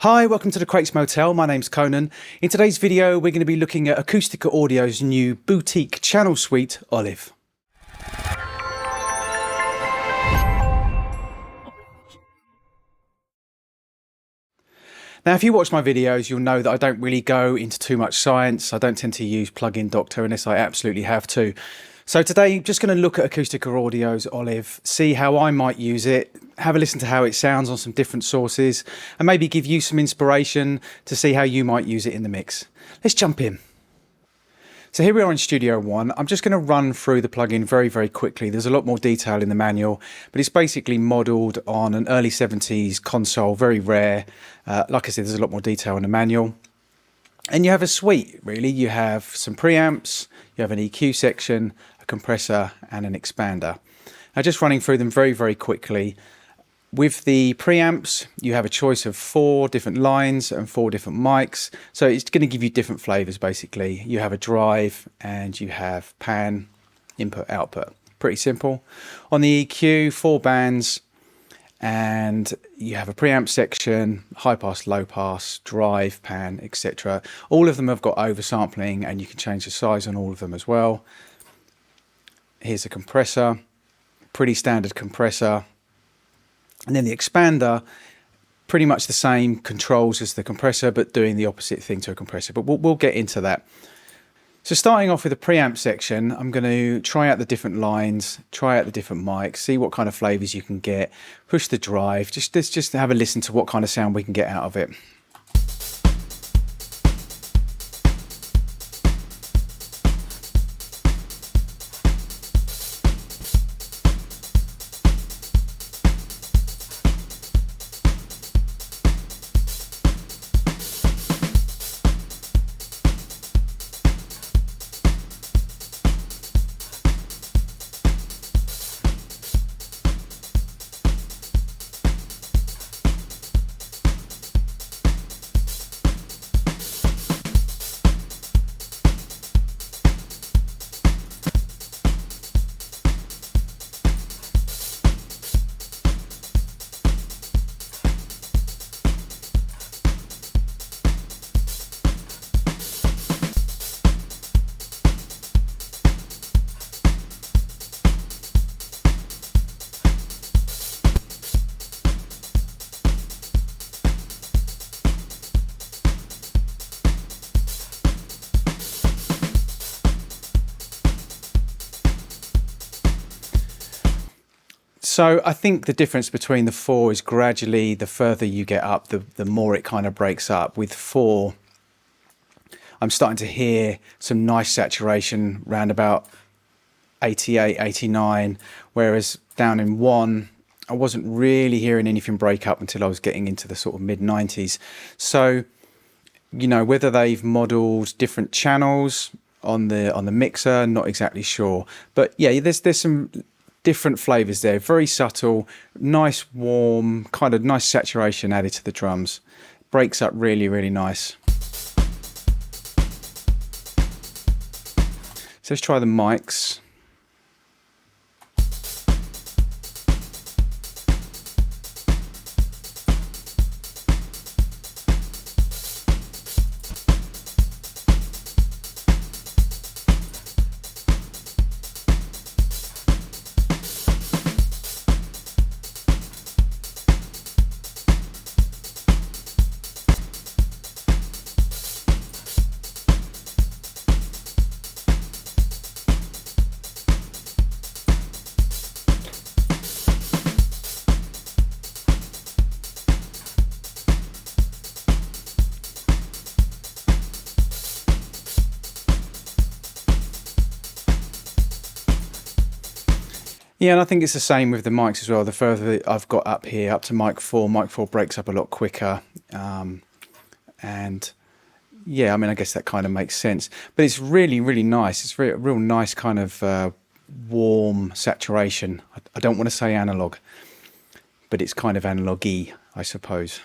Hi, welcome to the Crates Motel. My name's Conan. In today's video, we're going to be looking at Acustica Audio's new boutique channel suite, Olive. Now, if you watch my videos, you'll know that I don't really go into too much science. I don't tend to use Plugin Doctor unless I absolutely have to. So today, I'm just going to look at Acustica Audio's Olive, see how I might use it, have a listen to how it sounds on some different sources, and maybe give you some inspiration to see how you might use it in the mix. Let's jump in. So here we are in Studio One. I'm just going to run through the plugin very quickly. There's a lot more detail in the manual, but it's basically modelled on an early 70s console, very rare. Like I said, there's a lot more detail in the manual. And you have a suite, really. You have some preamps, you have an EQ section, a compressor, and an expander. Now, just running through them very quickly. With the preamps, you have a choice of 4 different lines and 4 different mics. So it's going to give you different flavors, basically. You have a drive and you have pan, input, output. Pretty simple. On the EQ, 4 bands, and you have a preamp section, high pass, low pass, drive, pan, etc. All of them have got oversampling, and you can change the size on all of them as well. Here's a compressor, pretty standard compressor. And then the expander, pretty much the same controls as the compressor, but doing the opposite thing to a compressor. But we'll get into that. So starting off with the preamp section, I'm going to try out the different lines, try out the different mics, see what kind of flavors you can get, push the drive, just have a listen to what kind of sound we can get out of it. So I think the difference between the 4 is gradually, the further you get up, the more it kind of breaks up. With 4, I'm starting to hear some nice saturation round about 88, 89, whereas down in 1, I wasn't really hearing anything break up until I was getting into the sort of mid-90s. So, you know, whether they've modelled different channels on the mixer, not exactly sure. But yeah, there's some different flavors there, very subtle, nice warm, kind of nice saturation added to the drums. Breaks up really nice. So let's try the mics. Yeah, and I think it's the same with the mics as well. The further I've got up here, up to mic 4 breaks up a lot quicker. And yeah, I mean, I guess that kind of makes sense. But it's really nice. It's a real nice kind of warm saturation. I don't want to say analog, but it's kind of analog-y, I suppose.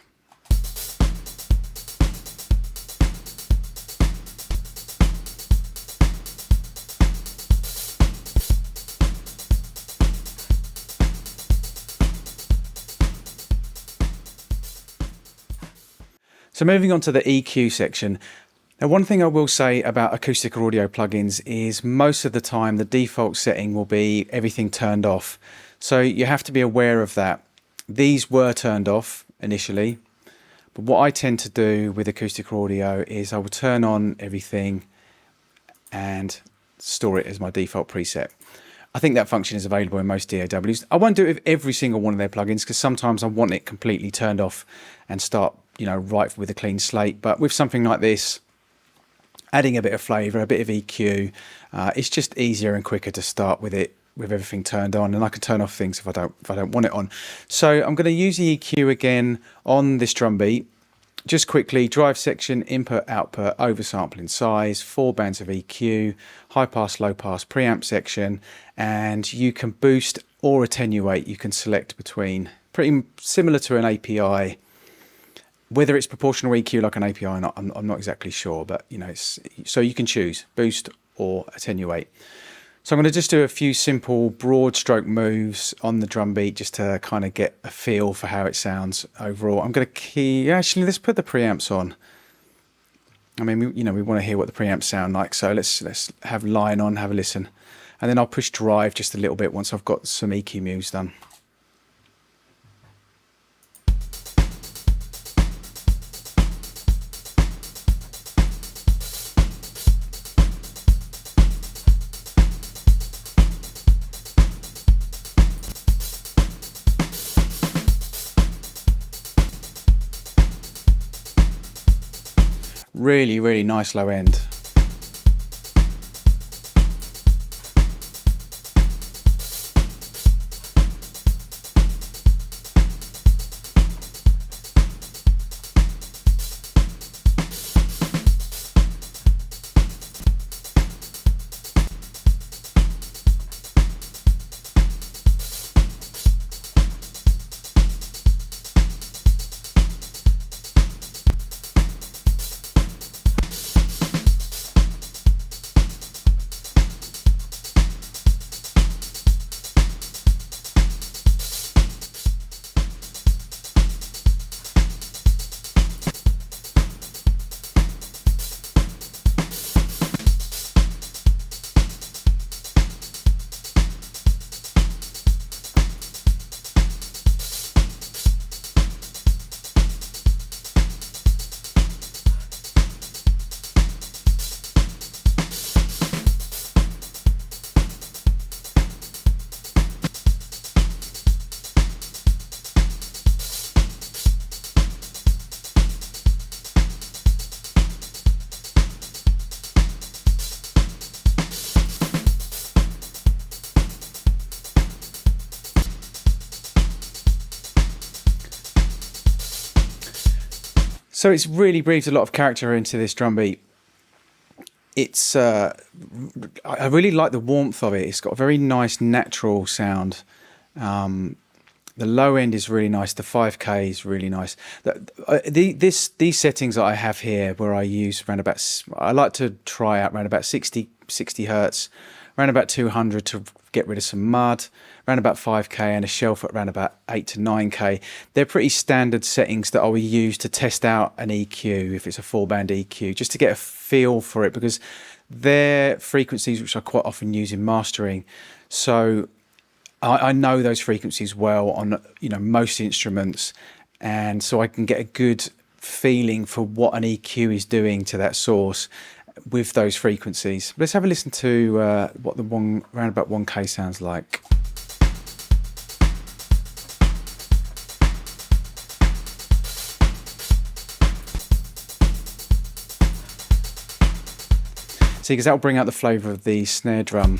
So moving on to the EQ section. Now, one thing I will say about Acustica audio plugins is most of the time the default setting will be everything turned off. So you have to be aware of that. These were turned off initially, but what I tend to do with Acustica audio is I will turn on everything and store it as my default preset. I think that function is available in most DAWs. I won't do it with every single one of their plugins because sometimes I want it completely turned off and start, right with a clean slate. But with something like this, adding a bit of flavor, a bit of EQ, it's just easier and quicker to start with it with everything turned on, and I can turn off things if I don't want it on. So I'm going to use the EQ again on this drum beat. Just quickly, drive section, input, output, oversampling size, 4 bands of EQ, high pass, low pass, preamp section, and you can boost or attenuate. You can select between, pretty similar to an API. Whether it's proportional EQ like an API or not, I'm not exactly sure, but so you can choose boost or attenuate. So I'm going to just do a few simple broad stroke moves on the drum beat just to kind of get a feel for how it sounds overall. I'm going to actually, let's put the preamps on. I mean, we want to hear what the preamps sound like. So let's have line on, have a listen. And then I'll push drive just a little bit once I've got some EQ moves done. Really, really nice low end. So it's really breathed a lot of character into this drum beat. It's I really like the warmth of it. It's got a very nice natural sound. The low end is really nice. The 5K is really nice. These settings that I have here, where I use around about, I like to try out around about 60 hertz, around about 200 to get rid of some mud, around about 5K, and a shelf at around about 8 to 9K. They're pretty standard settings that I will use to test out an EQ, if it's a 4-band EQ, just to get a feel for it, because they're frequencies which I quite often use in mastering. So I know those frequencies well on most instruments, and so I can get a good feeling for what an EQ is doing to that source with those frequencies. Let's have a listen to what the around about 1K sounds like. See, because that will bring out the flavour of the snare drum.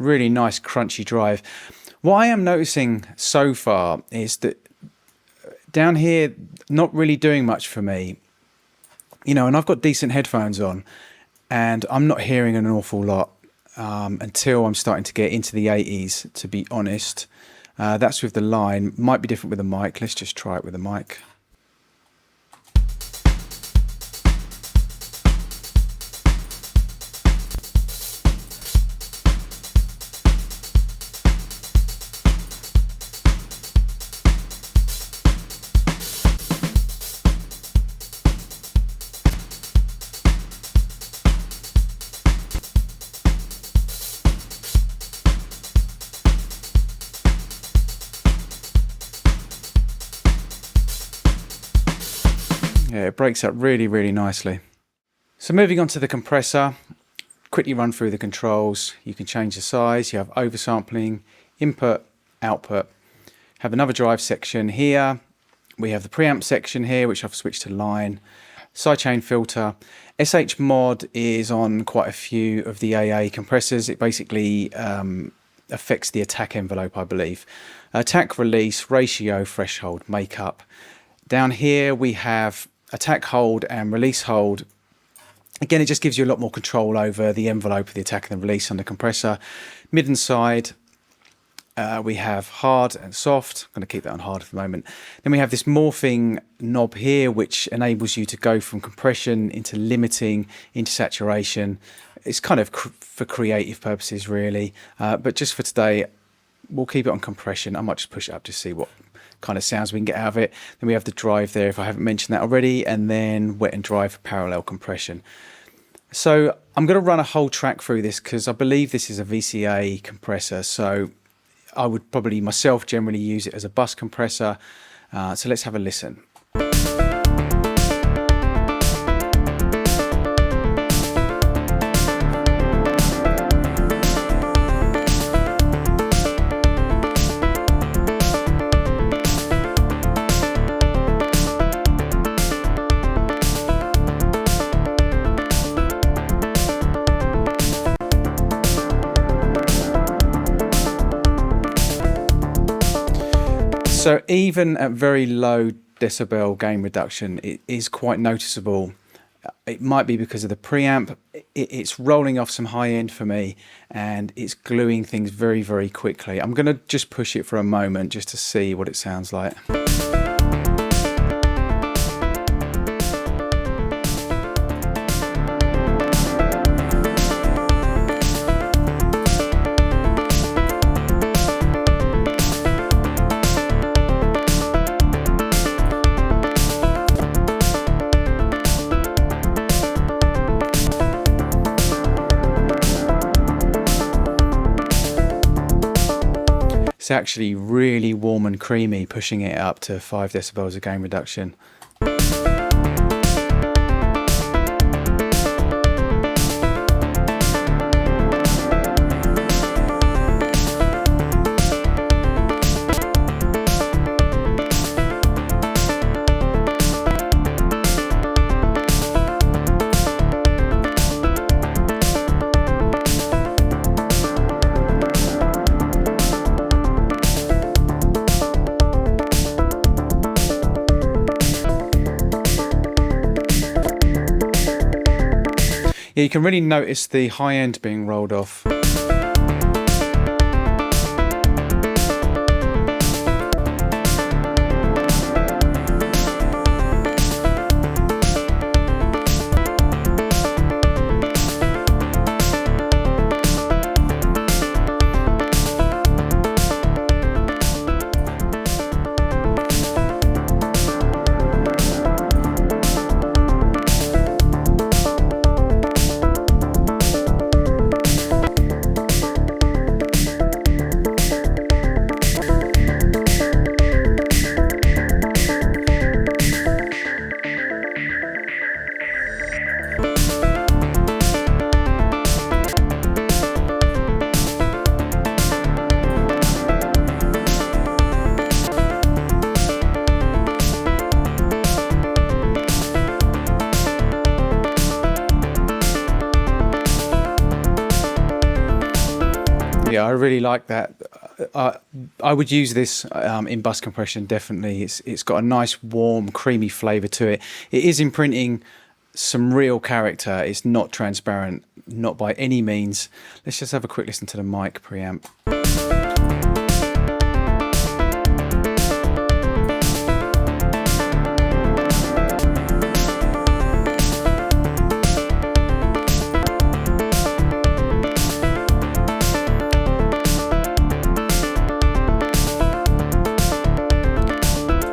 Really nice crunchy drive. What I am noticing so far is that down here, not really doing much for me. You know, and I've got decent headphones on and I'm not hearing an awful lot until I'm starting to get into the 80s, to be honest. That's with the line. Might be different with the mic. Let's just try it with the mic. Yeah, it breaks up really, really nicely. So moving on to the compressor, quickly run through the controls. You can change the size, you have oversampling, input, output. Have another drive section here. We have the preamp section here, which I've switched to line. Sidechain filter. SH mod is on quite a few of the AA compressors. It basically affects the attack envelope, I believe. Attack release, ratio, threshold, makeup. Down here we have attack hold and release hold. Again, it just gives you a lot more control over the envelope of the attack and the release on the compressor. Mid and side, we have hard and soft. I'm going to keep that on hard for the moment. Then we have this morphing knob here, which enables you to go from compression into limiting, into saturation. It's kind of for creative purposes, really. But just for today, we'll keep it on compression. I might just push it up to see what kind of sounds we can get out of it. Then we have the drive there, if I haven't mentioned that already, and then wet and dry for parallel compression. So I'm going to run a whole track through this because I believe this is a VCA compressor, so I would probably myself generally use it as a bus compressor. So let's have a listen. So even at very low decibel gain reduction, it is quite noticeable. It might be because of the preamp. It's rolling off some high end for me and it's gluing things very, very quickly. I'm going to just push it for a moment just to see what it sounds like. It's actually really warm and creamy, pushing it up to 5 decibels of gain reduction. Yeah, you can really notice the high end being rolled off. I really like that. I would use this in bus compression, definitely. It's got a nice, warm, creamy flavour to it. It is imprinting some real character. It's not transparent, not by any means. Let's just have a quick listen to the mic preamp.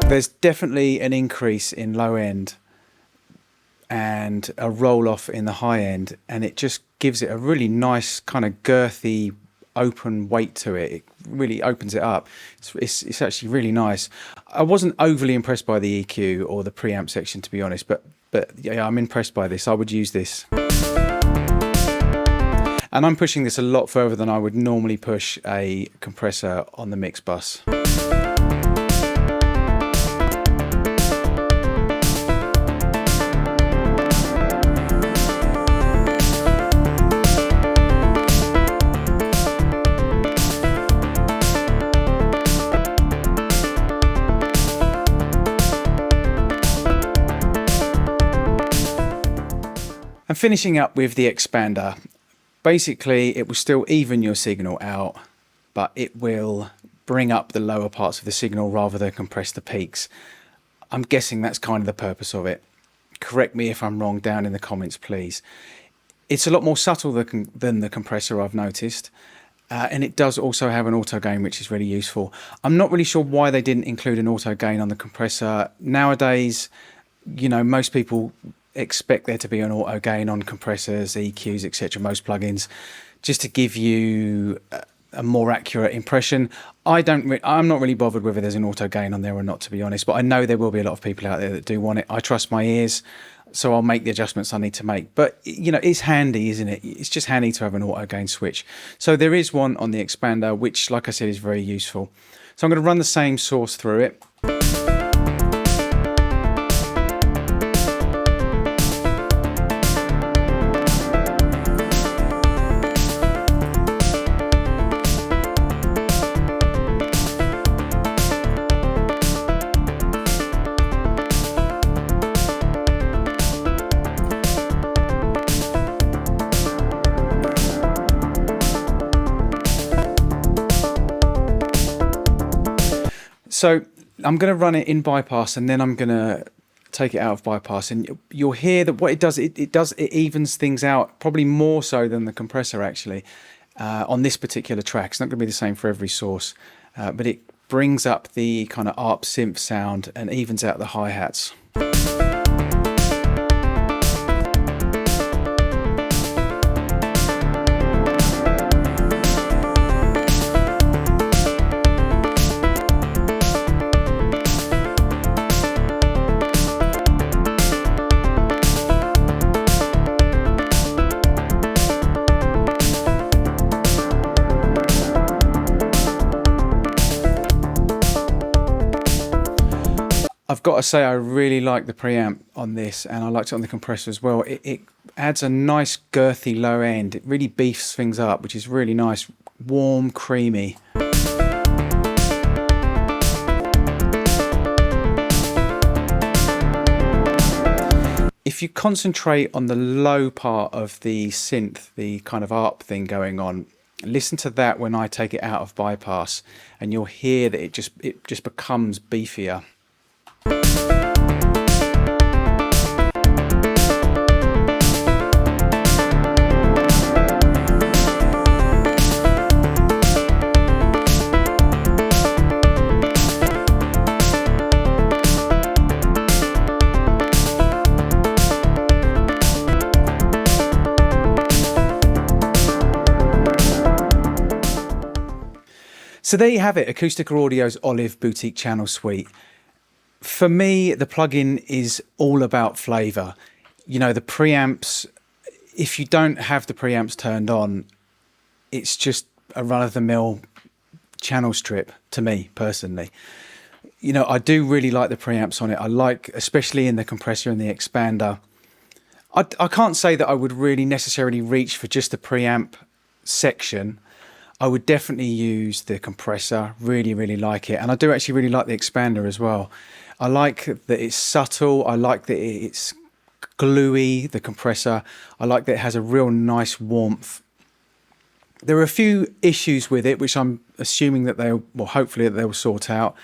There's definitely an increase in low end and a roll off in the high end, and it just gives it a really nice kind of girthy open weight to it. It really opens it up. It's actually really nice. I wasn't overly impressed by the EQ or the preamp section, to be honest, but yeah, I'm impressed by this. I would use this. And I'm pushing this a lot further than I would normally push a compressor on the mix bus. And finishing up with the expander. Basically, it will still even your signal out, but it will bring up the lower parts of the signal rather than compress the peaks. I'm guessing that's kind of the purpose of it. Correct me if I'm wrong down in the comments, please. It's a lot more subtle than the compressor, I've noticed. And it does also have an auto gain, which is really useful. I'm not really sure why they didn't include an auto gain on the compressor. Nowadays, you know, most people expect there to be an auto gain on compressors, EQs, etc., most plugins, just to give you a more accurate impression. I'm not really bothered whether there's an auto gain on there or not, to be honest, but I know there will be a lot of people out there that do want it. I trust my ears, so I'll make the adjustments I need to make. But, you know, it's handy, isn't it? It's just handy to have an auto gain switch. So there is one on the expander, which, like I said, is very useful. So I'm going to run the same source through it. So I'm going to run it in bypass, and then I'm going to take it out of bypass, and you'll hear that what it does, it evens things out, probably more so than the compressor actually, on this particular track. It's not going to be the same for every source, but it brings up the kind of ARP synth sound and evens out the hi-hats. I've got to say, I really like the preamp on this, and I liked it on the compressor as well. It adds a nice girthy low end. It really beefs things up, which is really nice, warm, creamy. If you concentrate on the low part of the synth, the kind of ARP thing going on, listen to that when I take it out of bypass, and you'll hear that it just becomes beefier. So there you have it, Acustica Audio's Olive Boutique Channel Suite. For me, the plugin is all about flavour. You know, the preamps, if you don't have the preamps turned on, it's just a run-of-the-mill channel strip to me, personally. You know, I do really like the preamps on it. I like, especially in the compressor and the expander. I can't say that I would really necessarily reach for just the preamp section. I would definitely use the compressor. Really, really like it. And I do actually really like the expander as well. I like that it's subtle. I like that it's gluey, the compressor. I like that it has a real nice warmth. There are a few issues with it, which I'm assuming that hopefully they'll sort out.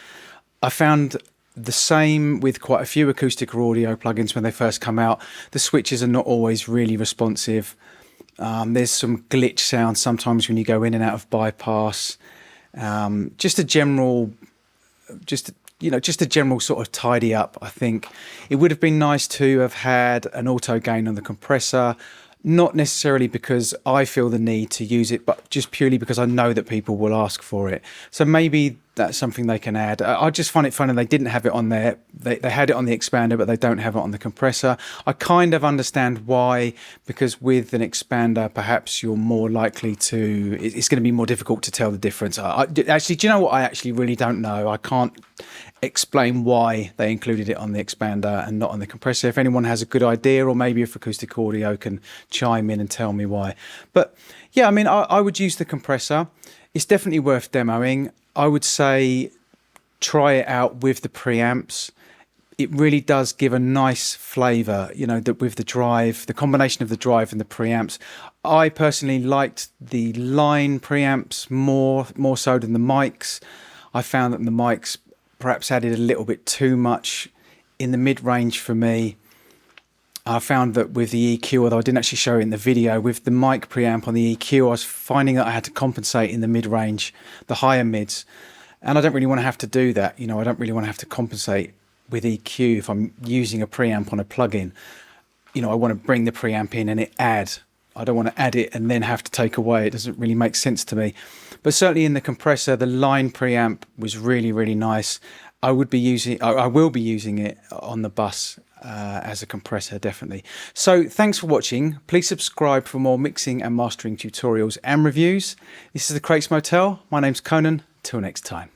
I found the same with quite a few Acustica audio plugins when they first come out. The switches are not always really responsive. There's some glitch sound sometimes when you go in and out of bypass. Just a general sort of tidy up. I think it would have been nice to have had an auto gain on the compressor. Not necessarily because I feel the need to use it, but just purely because I know that people will ask for it. So maybe that's something they can add. I just find it funny they didn't have it on there. They had it on the expander, but they don't have it on the compressor. I kind of understand why, because with an expander, perhaps you're more likely to, it's going to be more difficult to tell the difference. Actually, do you know what? I actually really don't know. I can't explain why they included it on the expander and not on the compressor. If anyone has a good idea, or maybe if Acoustic Audio can chime in and tell me why. But yeah, I mean, I would use the compressor. It's definitely worth demoing. I would say try it out with the preamps. It really does give a nice flavour, you know, that with the drive, the combination of the drive and the preamps. I personally liked the line preamps more so than the mics. I found that the mics perhaps added a little bit too much in the mid-range for me. I found that with the EQ, although I didn't actually show it in the video, with the mic preamp on the EQ, I was finding that I had to compensate in the mid-range, the higher mids. And I don't really want to have to do that. You know, I don't really want to have to compensate with EQ if I'm using a preamp on a plugin. You know, I want to bring the preamp in and it add. I don't want to add it and then have to take away. It doesn't really make sense to me. But certainly in the compressor, the line preamp was really, really nice. I will be using it on the bus as a compressor, definitely. So thanks for watching. Please subscribe for more mixing and mastering tutorials and reviews. This is the Crates Motel. My name's Conan. Till next time.